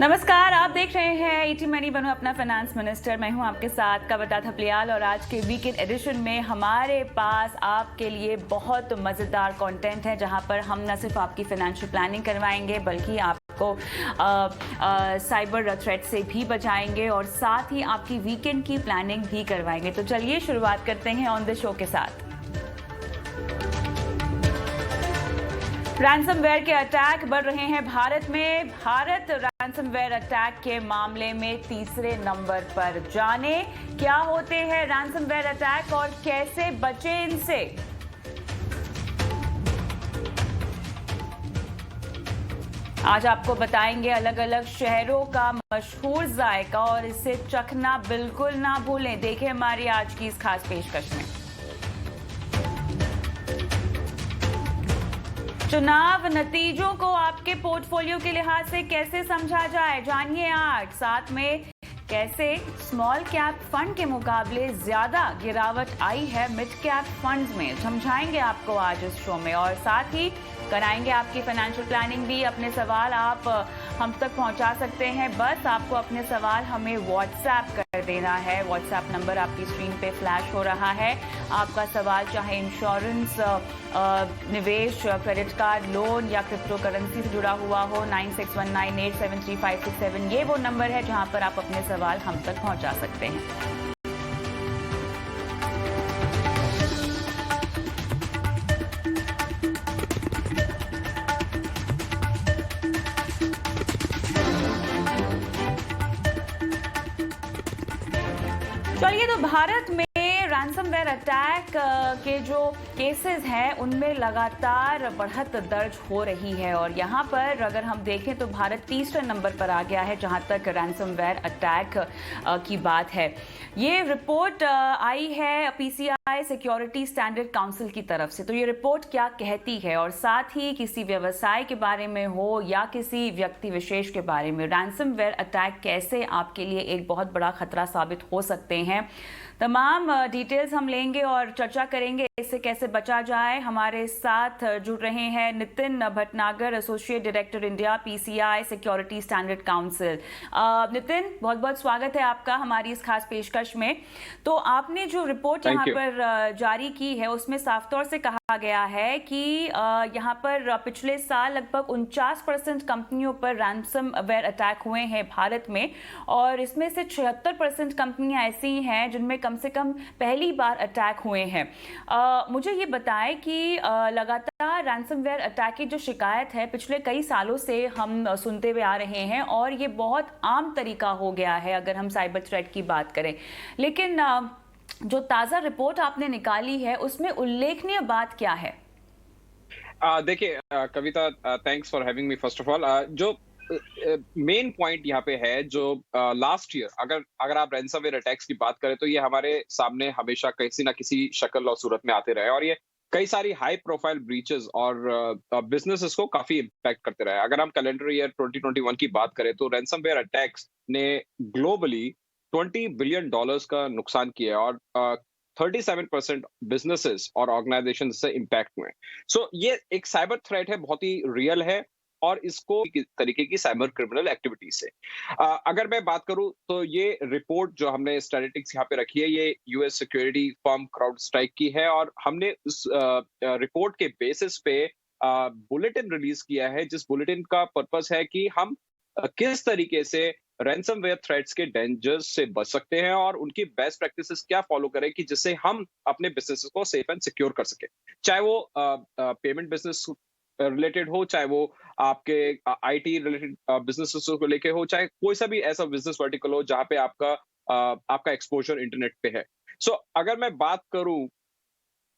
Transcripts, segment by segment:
नमस्कार, आप देख रहे हैं ईटी मनी बनो अपना फाइनेंस मिनिस्टर। मैं हूं आपके साथ कविता थपलियाल और आज के वीकेंड एडिशन में हमारे पास आपके लिए बहुत मज़ेदार कंटेंट है, जहां पर हम न सिर्फ आपकी फाइनेंशियल प्लानिंग करवाएंगे बल्कि आपको साइबर थ्रेट से भी बचाएंगे और साथ ही आपकी वीकेंड की प्लानिंग भी करवाएंगे। तो चलिए शुरुआत करते हैं ऑन द शो के साथ। रैंसमवेयर के अटैक बढ़ रहे हैं भारत में। भारत रैंसमवेयर अटैक के मामले में तीसरे नंबर पर। जाने क्या होते हैं रैंसमवेयर अटैक और कैसे बचें इनसे। आज आपको बताएंगे अलग अलग शहरों का मशहूर जायका और इसे चखना बिल्कुल ना भूलें। देखें हमारी आज की इस खास पेशकश में। चुनाव नतीजों को आपके पोर्टफोलियो के लिहाज से कैसे समझा जाए, जानिए आज। साथ में कैसे स्मॉल कैप फंड के मुकाबले ज्यादा गिरावट आई है मिड कैप फंड्स में, समझाएंगे आपको आज इस शो में। और साथ ही कराएंगे आपकी फाइनेंशियल प्लानिंग भी। अपने सवाल आप हम तक पहुंचा सकते हैं, बस आपको अपने सवाल हमें व्हाट्सएप कर देना है। व्हाट्सएप नंबर आपकी स्क्रीन पे फ्लैश हो रहा है। आपका सवाल चाहे इंश्योरेंस, निवेश, क्रेडिट कार्ड, लोन या क्रिप्टो करेंसी से जुड़ा हुआ हो, 9619873567 ये वो नंबर है जहां पर आप अपने सवाल हम तक पहुंचा सकते हैं। चलिए, तो भारत में रैंसमवेयर अटैक के जो केसेस हैं उनमें लगातार बढ़त दर्ज हो रही है और यहाँ पर अगर हम देखें तो भारत तीसरे नंबर पर आ गया है जहाँ तक रैंसमवेयर अटैक की बात है। ये रिपोर्ट आई है पीसीआई सिक्योरिटी स्टैंडर्ड काउंसिल की तरफ से। तो ये रिपोर्ट क्या कहती है और साथ ही किसी व्यवसाय के बारे में हो या किसी व्यक्ति विशेष के बारे में, रैंसमवेयर अटैक कैसे आपके लिए एक बहुत बड़ा खतरा साबित हो सकते हैं, तमाम डिटेल्स हम लेंगे और चर्चा करेंगे इससे कैसे बचा जाए। हमारे साथ जुड़ रहे हैं Nitin Bhatnagar, associate director India, PCI security standard council. Nitin, बहुत बहुत स्वागत है आपका हमारी इस खास पेशकश में। तो आपने जो रिपोर्ट यहाँ पर जारी की है उसमें साफ तौर से कहा गया है कि यहाँ पर पिछले साल लगभग 49% कंपनियों पर रैंसमवेयर अटैक हुए हैं भारत में और इसमें से 76% कंपनियां ऐसी हैं जिनमें कम से कम पहली बार अटैक हुए हैं। मुझे ये बताएं कि लगातार रैंसमवेयर अटैक की जो शिकायत है पिछले कई सालों से हम सुनते हुए आ रहे हैं और ये बहुत आम तरीका हो गया है अगर हम साइबर थ्रेट की बात करें। लेकिन जो ताज़ा रिपोर्ट आपने निकाली है उसमें उल्लेखनीय बात क्या है? देखिए Kavita, thanks for having me first of all. जो मेन पॉइंट यहाँ पे है, जो लास्ट ईयर अगर अगर आप रैंसमवेयर अटैक्स की बात करें तो ये हमारे सामने हमेशा किसी ना किसी शक्ल और सूरत में आते रहे और ये कई सारी हाई प्रोफाइल ब्रीचेस और बिजनेसेस को काफी इम्पैक्ट करते रहे। अगर हम कैलेंडर ईयर 2021 की बात करें तो रैंसमवेयर अटैक्स ने ग्लोबली $20 बिलियन का नुकसान किया और 37% बिजनेसेस और ऑर्गेनाइजेशन से इम्पैक्ट हुए। सो ये एक साइबर थ्रेट है, बहुत ही रियल है और इसको तरीके की साइबर क्रिमिनल एक्टिविटी से अगर मैं बात करूं तो ये रिपोर्ट जो हमने स्टैटिस्टिक्स यहाँ पे रखी है ये US security firm crowd strike की है और हमने उस रिपोर्ट के बेसिस पे बुलेटिन रिलीज किया है, जिस बुलेटिन का पर्पस है कि हम किस तरीके से रैंसमवेयर थ्रेट्स के डेंजर्स से बच सकते हैं और उनकी बेस्ट प्रैक्टिसेस क्या फॉलो करें कि जिससे हम अपने बिजनेस को सेफ एंड सिक्योर कर सके। चाहे वो पेमेंट बिजनेस रिलेटेड हो, चाहे वो आपके आईटी रिलेटेड बिजनेस को लेके हो, चाहे कोई सा भी ऐसा बिजनेस वर्टिकल हो जहां पे आपका एक्सपोजर इंटरनेट पे है। सो अगर मैं बात करूं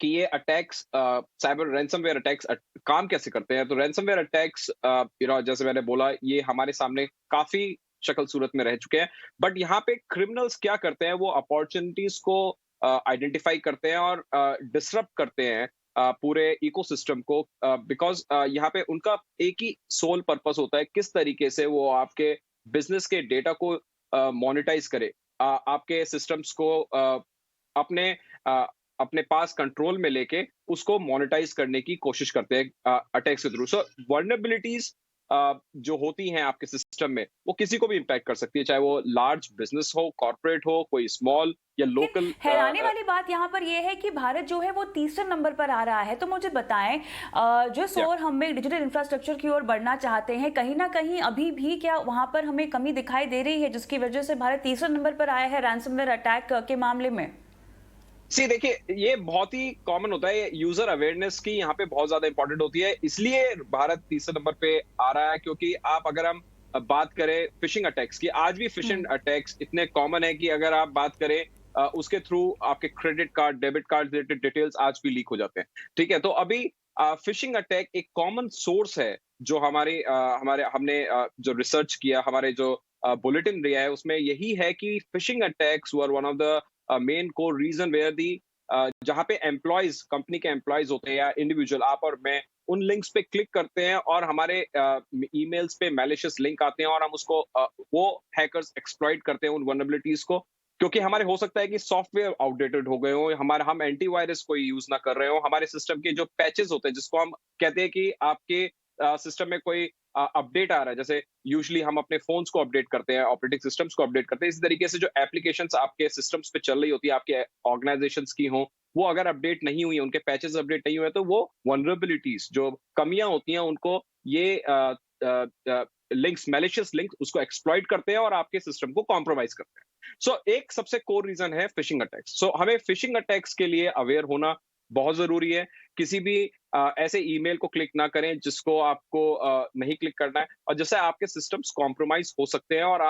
कि ये अटैक्स, साइबर रैंसमवेयर अटैक्स काम कैसे करते हैं, तो रैंसमवेयर अटैक्स जैसे मैंने बोला ये हमारे सामने काफी शक्ल सूरत में रह चुके हैं। बट यहाँ पे क्रिमिनल्स क्या करते हैं, वो अपॉर्चुनिटीज को आइडेंटिफाई करते हैं और डिसरप्ट करते हैं पूरे इकोसिस्टम को, बिकॉज यहाँ पे उनका एक ही सोल पर्पस होता है किस तरीके से वो आपके बिजनेस के डेटा को मोनेटाइज करे, आपके सिस्टम्स को अपने अपने पास कंट्रोल में लेके उसको मोनेटाइज करने की कोशिश करते हैं अटैक्स के थ्रू। सो वल्नरेबिलिटीज जो होती हैं आपके सिस्टम में, वो किसी को भी इम्पैक्ट कर सकती है, चाहे वो लार्ज बिज़नेस हो, कॉर्पोरेट हो, कोई स्मॉल या लेकिन लोकल हैरानी वाली बात यहाँ पर ये है कि भारत जो है वो तीसरे नंबर पर आ रहा है। तो मुझे बताएं, जिस या ओर हम एक डिजिटल इंफ्रास्ट्रक्चर की ओर बढ़ना चाहते हैं, कहीं ना कहीं अभी भी क्या वहां पर हमें कमी दिखाई दे रही है, जिसकी वजह से भारत तीसरे नंबर पर आया है रैंसमवेयर अटैक के मामले में? सी देखिए, ये बहुत ही कॉमन होता है, ये यूज़र अवेयरनेस की यहाँ पे बहुत ज़्यादा इम्पोर्टेंट होती है, इसलिए भारत तीसरे नंबर पे आ रहा है क्योंकि आप अगर हम बात करें फिशिंग अटैक्स की, आज भी फिशिंग हम्म। अटैक्स इतने कॉमन है कि अगर आप बात करें उसके थ्रू आपके credit card, debit card related details आज भी लीक हो जाते हैं, ठीक है? तो अभी फिशिंग अटैक एक कॉमन सोर्स है, जो हमारे हमने जो रिसर्च किया, हमारे जो बुलेटिन दिया है, उसमें यही है कि phishing attacks were one of the main core reason where the जहाँ पे एम्प्लॉयज कंपनी के एम्प्लॉयज होते हैं या इंडिविजुअल आप और मैं उन लिंक्स पे क्लिक करते हैं और हमारे ईमेल्स पे मैलिशियस लिंक आते हैं और हम उसको वो हैकर्स एक्सप्लॉइट करते हैं उन वनरेबिलिटीज को क्योंकि हमारे हो सकता है कि सॉफ्टवेयर आउटडेटेड हो गए हो हमारा हम एंटीवायरस कोई यूज ना कर रहे हो हमारे सिस्टम के जो पैचेस होते हैं जिसको हम कहते हैं कि आपके सिस्टम में कोई अपडेट आ रहा है जैसे यूजुअली हम अपने फोन्स को अपडेट करते हैं ऑपरेटिंग सिस्टम्स को अपडेट करते हैं इसी तरीके से जो एप्लीकेशंस आपके सिस्टम्स पे चल रही होती है आपके ऑर्गेनाइजेशंस की हो वो अगर अपडेट नहीं हुई है उनके पैचेस अपडेट नहीं हुए तो वो वनरेबिलिटीज जो कमियां होती हैं उनको ये लिंक्स मैलिशियस लिंक्स उसको एक्सप्लॉइट करते हैं और आपके सिस्टम को कॉम्प्रोमाइज करते हैं एक सबसे कोर रीजन है फिशिंग अटैक्स हमें फिशिंग अटैक्स के लिए अवेयर होना बहुत जरूरी है किसी भी ऐसे ईमेल को क्लिक ना करें जिसको आपको नहीं क्लिक करना है और जैसे आपके सिस्टम्स कॉम्प्रोमाइज हो सकते हैं और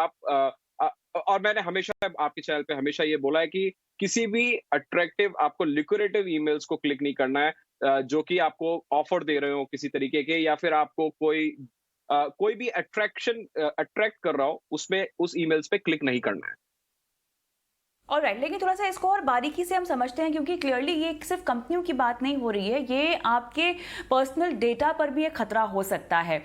और मैंने हमेशा आपके चैनल पे हमेशा ये बोला है कि किसी भी अट्रैक्टिव आपको लिक्विडेटिव ईमेल्स को क्लिक नहीं करना है जो कि आपको ऑफर दे रहे हो किसी तरीके के या फिर आपको कोई भी अट्रैक्ट कर रहा हो उसमें उस ईमेल्स पे क्लिक नहीं करना है ऑलराइट, लेकिन थोड़ा सा इसको और बारीकी से हम समझते हैं क्योंकि क्लियरली ये सिर्फ कंपनियों की बात नहीं हो रही है, ये आपके पर्सनल डेटा पर भी एक खतरा हो सकता है।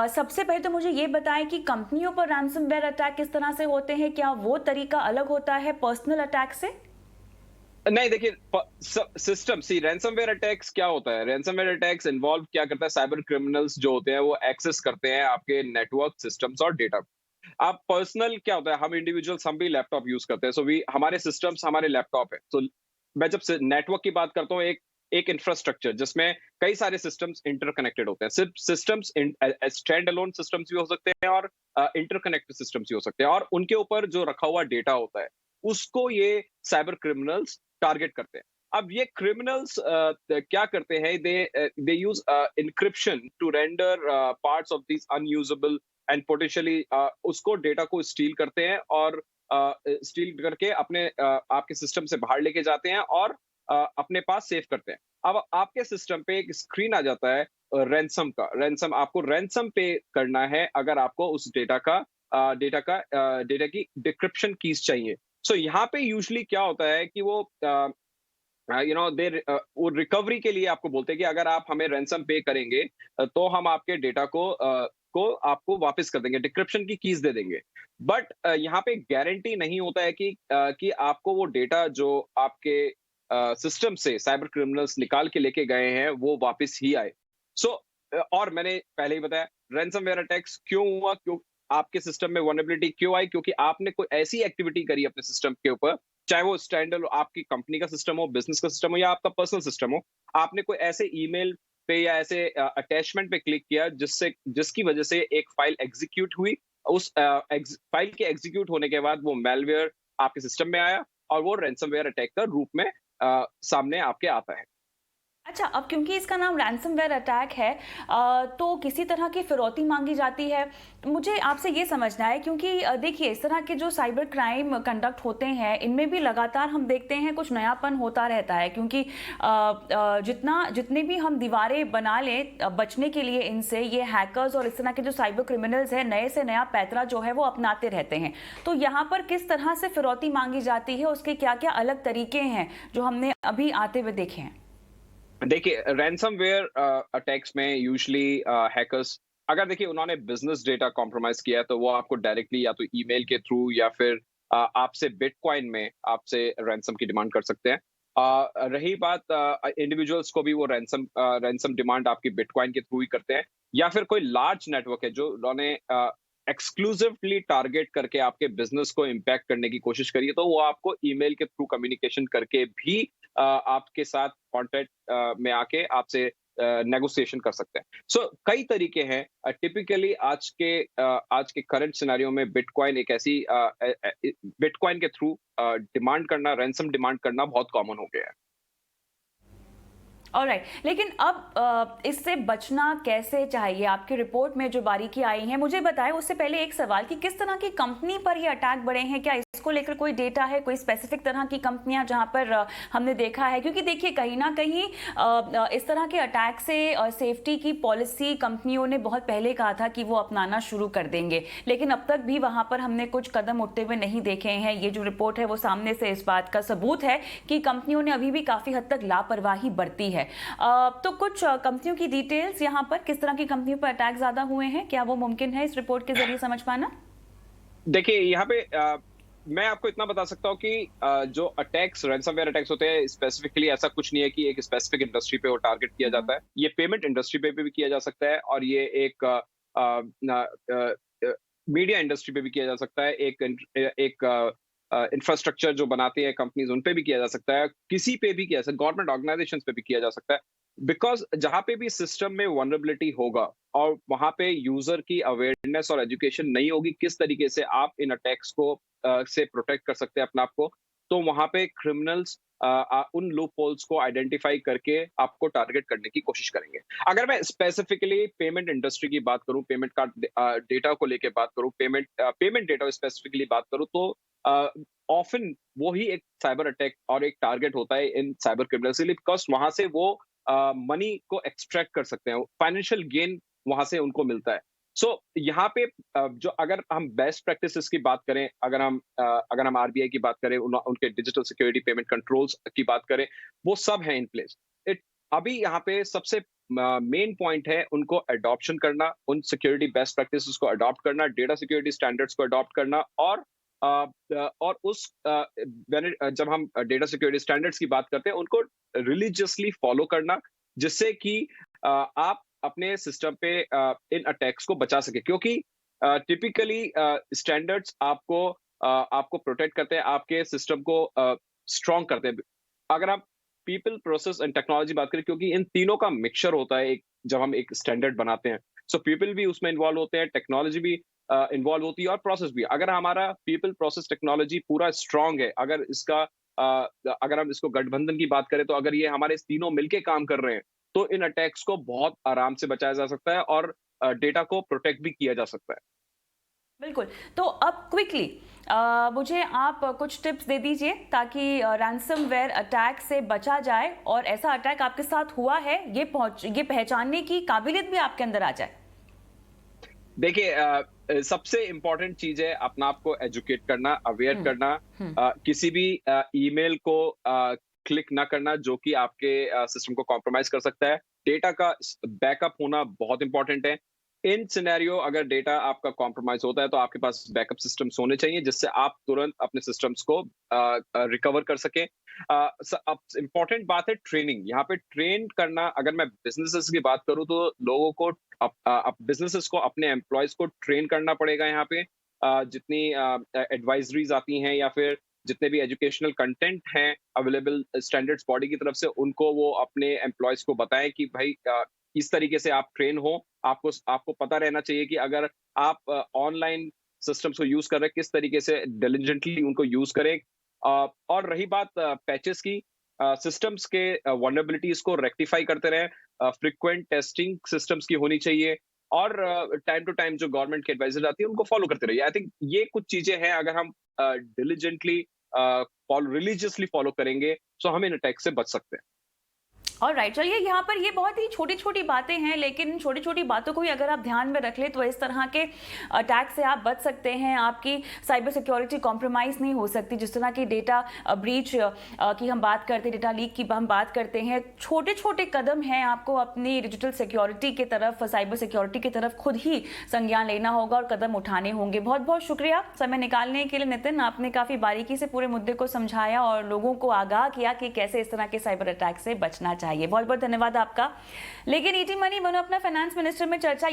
सबसे पहले तो मुझे ये बताएं कि कंपनियों पर रैंसमवेयर अटैक किस तरह से होते हैं, क्या वो तरीका अलग होता है पर्सनल अटैक से? नहीं देखिए सिस्टम सी रैंसमवेयर अटैक्स क्या होता है रैंसमवेयर अटैक्स इन्वॉल्व क्या करता है साइबर क्रिमिनल्स जो होते हैं वो एक्सेस करते हैं आपके नेटवर्क सिस्टम्स और डेटा आप पर्सनल क्या होता है हम इंडिविजुअल्स हम भी लैपटॉप यूज करते हैं सो वी हमारे सिस्टम्स हमारे लैपटॉप है तो मैं जब से नेटवर्क की बात करता हूँ एक इंफ्रास्ट्रक्चर जिसमें कई सारे सिस्टम्स इंटरकनेक्टेड होते हैं सिर्फ सिस्टम्स स्टैंड अलोन सिस्टम्स भी हो सकते हैं और इंटरकनेक्टेड सिस्टम्स भी हो सकते हैं और उनके ऊपर जो रखा हुआ डेटा होता है उसको ये साइबर क्रिमिनल्स टारगेट करते हैं अब ये क्रिमिनल्स क्या करते हैं they use encryption to render parts of this unusable and potentially उसको डेटा को स्टील करते हैं और स्टील करके अपने आपके सिस्टम से बाहर लेके जाते हैं और अपने पास सेव करते हैं अब आपके सिस्टम पे एक स्क्रीन आ जाता है रैंसम आपको रैंसम पे करना है अगर आपको उस डेटा की डिक्रिप्शन कीज चाहिए यहाँ पे यूजुअली क्या होता है कि वो वो रिकवरी के लिए आपको बोलते हैं कि अगर आप हमें रैंसम पे करेंगे तो हम आपके डेटा को आपको वापस कर देंगे डिक्रिप्शन की कीज दे देंगे बट यहाँ पे गारंटी नहीं होता है कि आपको वो डेटा जो आपके सिस्टम से साइबर क्रिमिनल्स निकाल के लेके गए हैं वो वापस ही आए सो और मैंने पहले ही बताया रैंसमवेयर अटैक्स क्यों हुआ क्यों आपके सिस्टम में वनरेबिलिटी क्यों आई क्योंकि आपने कोई ऐसी एक्टिविटी करी अपने सिस्टम के ऊपर चाहे वो स्टैंडर्ड आपकी कंपनी का सिस्टम हो बिजनेस का सिस्टम हो या आपका पर्सनल सिस्टम हो आपने कोई ऐसे ईमेल पे या ऐसे अटैचमेंट पे क्लिक किया जिसकी वजह से एक फाइल एग्जीक्यूट हुई उस फाइल के एग्जीक्यूट होने के बाद वो मेलवेयर आपके सिस्टम में आया और वो रैंसमवेयर अटैक का रूप में सामने आपके आता है अच्छा, अब क्योंकि इसका नाम रैंसमवेयर अटैक है, तो किसी तरह की फिरौती मांगी जाती है। मुझे आपसे ये समझना है क्योंकि देखिए इस तरह के जो साइबर क्राइम कंडक्ट होते हैं इनमें भी लगातार हम देखते हैं कुछ नयापन होता रहता है क्योंकि जितने भी हम दीवारें बना लें बचने के लिए इनसे, ये हैकर्स और इस तरह के जो साइबर क्रिमिनल्स हैं नए से नया पैतरा जो है वो अपनाते रहते हैं। तो यहाँ पर किस तरह से फिरौती मांगी जाती है, उसके क्या क्या अलग तरीके हैं जो हमने अभी आते हुए देखे हैं? देखिए रैंसमवेयर अटैक्स में यूजुअली हैकर्स अगर देखिए उन्होंने बिजनेस डेटा कॉम्प्रोमाइज किया है तो वो आपको डायरेक्टली या तो ईमेल के थ्रू या फिर आपसे बिटकॉइन में आपसे रैंसम की डिमांड कर सकते हैं रही बात इंडिविजुअल्स को भी वो रैंसम डिमांड आपकी बिटकॉइन के थ्रू ही करते हैं, या फिर कोई लार्ज नेटवर्क है जो उन्होंने एक्सक्लूसिवली टारगेट करके आपके बिजनेस को इम्पैक्ट करने की कोशिश करी है, तो वो आपको ईमेल के थ्रू कम्युनिकेशन करके भी आपके साथ कॉन्टेक्ट में आके आपसे नेगोशिएशन कर सकते हैं। सो कई तरीके हैं। टिपिकली आज के करंट सिनेरियो में बिटकॉइन एक ऐसी बिटकॉइन के थ्रू डिमांड करना, रैंसम डिमांड करना बहुत कॉमन हो गया है। ऑलराइट, लेकिन अब इससे बचना कैसे चाहिए? आपकी रिपोर्ट में जो बारीकी आई है मुझे बताएं। उससे पहले एक सवाल कि किस तरह की कंपनी पर ये अटैक बढ़े हैं? क्या इसको लेकर कोई डेटा है, कोई स्पेसिफिक तरह की कंपनियां जहां पर हमने देखा है? क्योंकि देखिए कहीं ना कहीं इस तरह के अटैक से सेफ्टी की पॉलिसी कंपनियों ने बहुत पहले कहा था कि वो अपनाना शुरू कर देंगे, लेकिन अब तक भी वहां पर हमने कुछ कदम उठते हुए नहीं देखे हैं। ये जो रिपोर्ट है वो सामने से इस बात का सबूत है कि कंपनियों ने अभी भी काफी हद तक लापरवाही बरती है। तो कुछ कंपनियों की डिटेल्स यहाँ पर, किस तरह की कंपनियों पर अटैक ज्यादा हुए हैं, क्या वो मुमकिन है इस रिपोर्ट के जरिए समझ पाना? देखिए यहाँ पे मैं आपको इतना बता सकता हूँ कि जो अटैक्स, रैंसमवेयर अटैक्स होते हैं, स्पेसिफिकली ऐसा कुछ नहीं है कि एक स्पेसिफिक इंडस्ट्री पे वो टारगेट किया जाता है। ये पेमेंट इंडस्ट्री पे भी किया जा सकता है, और ये एक मीडिया इंडस्ट्री पे भी किया जा सकता है, एक इंफ्रास्ट्रक्चर जो बनाती है कंपनीज उन पे भी किया जा सकता है, किसी पे भी किया जा सकता है, गवर्नमेंट ऑर्गेनाइजेशंस पे भी किया जा सकता है। बिकॉज जहां पे भी सिस्टम में वनरेबिलिटी होगा और वहां पे यूजर की अवेयरनेस और एजुकेशन नहीं होगी किस तरीके से आप इन अटैक्स को से प्रोटेक्ट कर सकते हैं अपने आप को, तो वहां पे क्रिमिनल्स उन लूप होल्स को आइडेंटिफाई करके आपको टारगेट करने की कोशिश करेंगे। अगर मैं स्पेसिफिकली पेमेंट इंडस्ट्री की बात करूं, पेमेंट कार्ड डेटा को लेकर बात करूं, पेमेंट डेटा स्पेसिफिकली बात करूं, तो ऑफन वो ही एक साइबर अटैक और एक टारगेट होता है इन साइबर क्रिमिनल्स के लिए, बिकॉज वहां से वो मनी को एक्सट्रैक्ट कर सकते हैं, फाइनेंशियल गेन वहां से उनको मिलता है। सो यहाँ पे जो अगर हम बेस्ट प्रैक्टिसेस की बात करें, अगर हम आरबीआई की बात करें, उनके डिजिटल सिक्योरिटी पेमेंट कंट्रोल्स की बात करें, वो सब है इन प्लेस। इट अभी यहाँ पे सबसे मेन पॉइंट है उनको अडॉप्शन करना, उन सिक्योरिटी बेस्ट प्रैक्टिसेस को अडॉप्ट करना, डेटा सिक्योरिटी स्टैंडर्ड्स को अडॉप्ट करना, और जब हम डेटा सिक्योरिटी स्टैंडर्ड्स की बात करते हैं उनको रिलीजियसली फॉलो करना, जिससे कि आप अपने सिस्टम पे इन अटैक्स को बचा सके, क्योंकि टिपिकली स्टैंडर्ड्स आपको प्रोटेक्ट करते हैं, आपके सिस्टम को स्ट्रॉन्ग करते हैं। अगर आप पीपल, प्रोसेस एंड टेक्नोलॉजी बात करें, क्योंकि इन तीनों का मिक्सचर होता है एक, जब हम एक स्टैंडर्ड बनाते हैं, सो पीपल भी उसमें इन्वॉल्व होते हैं, टेक्नोलॉजी भी इन्वॉल्व होती है, और प्रोसेस भी। अगर हमारा पीपल, प्रोसेस, टेक्नोलॉजी पूरा स्ट्रांग है, अगर हम इसको गठबंधन की बात करें, तो अगर ये हमारे तीनों मिलके काम कर रहे हैं, तो इन अटैक्स को बहुत आराम से बचाया जा सकता है और डेटा को प्रोटेक्ट भी किया जा सकता है। बिल्कुल। तो अब क्विकली मुझे आप कुछ टिप्स दे दीजिए ताकि रैंसमवेयर अटैक से बचा जाए, और ऐसा अटैक आपके साथ हुआ है ये पहचानने की काबिलियत भी आपके अंदर आ जाए। देखिए सबसे इम्पोर्टेंट चीज है अपना आप को एजुकेट करना, अवेयर करना, किसी भी ईमेल को क्लिक ना करना जो कि आपके सिस्टम को कॉम्प्रोमाइज कर सकता है। डेटा का बैकअप होना बहुत इंपॉर्टेंट है। इन सिनेरियो अगर डेटा आपका कॉम्प्रोमाइज होता है तो आपके पास बैकअप सिस्टम्स होने चाहिए, जिससे आप तुरंत अपने सिस्टम्स को रिकवर कर सकें। अब इम्पोर्टेंट बात है ट्रेनिंग। यहाँ पे ट्रेन करना, अगर मैं बिजनेसेस की बात करूँ तो लोगों को बिजनेसेस को अपने एम्प्लॉयज को ट्रेन करना पड़ेगा। यहाँ पे जितनी एडवाइजरीज आती हैं या फिर जितने भी एजुकेशनल कंटेंट हैं अवेलेबल स्टैंडर्ड्स बॉडी की तरफ से, उनको वो अपने एम्प्लॉयज को बताएं कि भाई इस तरीके से आप ट्रेन हो। आपको पता रहना चाहिए कि अगर आप ऑनलाइन सिस्टम्स को यूज कर रहे हैं, किस तरीके से डिलिजेंटली उनको यूज करें। और रही बात पैचेस की, सिस्टम्स के वल्नरेबिलिटीज को रेक्टिफाई करते रहें, फ्रीक्वेंट टेस्टिंग सिस्टम्स की होनी चाहिए, और टाइम टू टाइम जो गवर्नमेंट की एडवाइजर आती है उनको फॉलो करते रहिए। आई थिंक ये कुछ चीजें हैं, अगर हम डिलिजेंटली रिलीजियसली फॉलो करेंगे तो हम इन अटैक से बच सकते हैं। और राइट, चलिए यहाँ पर ये बहुत ही छोटी छोटी बातें हैं, लेकिन छोटी छोटी बातों को ही अगर आप ध्यान में रख ले तो इस तरह के अटैक से आप बच सकते हैं। आपकी साइबर सिक्योरिटी कॉम्प्रोमाइज़ नहीं हो सकती। जिस तरह की डेटा ब्रीच की हम बात करते हैं, डेटा लीक की हम बात करते हैं, छोटे छोटे कदम हैं। आपको अपनी डिजिटल सिक्योरिटी की तरफ, साइबर सिक्योरिटी की तरफ खुद ही संज्ञान लेना होगा और कदम उठाने होंगे। बहुत बहुत शुक्रिया समय निकालने के लिए नितिन। आपने काफ़ी बारीकी से पूरे मुद्दे को समझाया और लोगों को आगाह किया कि कैसे इस तरह के साइबर अटैक से बचना चाहिए। बहुत बहुत धन्यवाद आपका। लेकिन ईटी मनी बनो अपना फाइनेंस मिनिस्टर में चर्चा